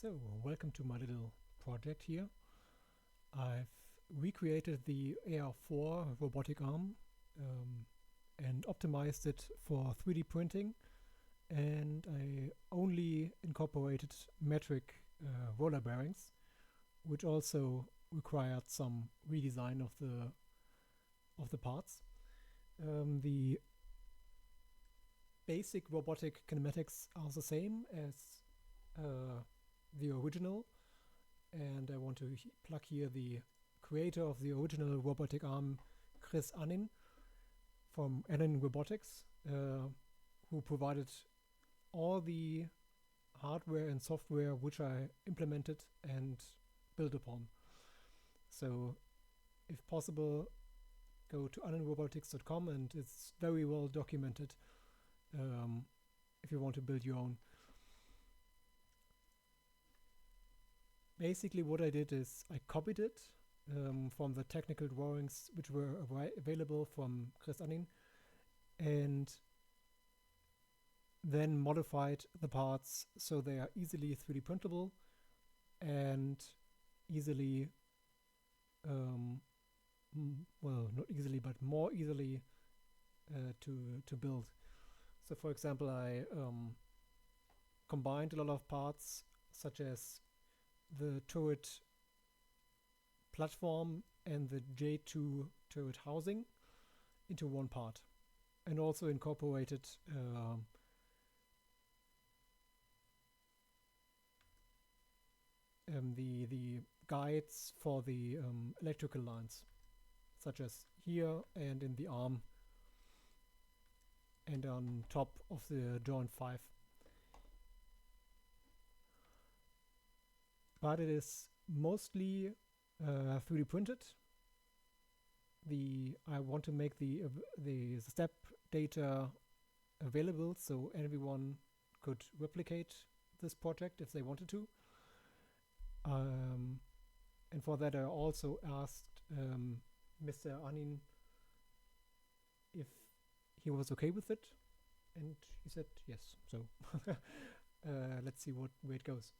So, welcome to my little project here. I've recreated the AR4 robotic arm and optimized it for 3D printing, and I only incorporated metric roller bearings, which also required some redesign of the parts. The basic robotic kinematics are the same as the original, and I want to plug here the creator of the original robotic arm, Chris Annin from Annin Robotics, who provided all the hardware and software which I implemented and built upon. So if possible, go to anninrobotics.com, and it's very well documented if you want to build your own. Basically what I did is I copied it from the technical drawings which were available from Chris Annin, and then modified the parts so they are easily 3D printable and easily, well, not easily, but more easily to build. So for example, I combined a lot of parts such as the turret platform and the J2 turret housing into one part, and also incorporated the guides for the electrical lines, such as here and in the arm and on top of the joint 5. But it is mostly 3D printed. I want to make the step data available so everyone could replicate this project if they wanted to. And for that I also asked Mr. Annin if he was okay with it, and he said yes. So let's see where it goes.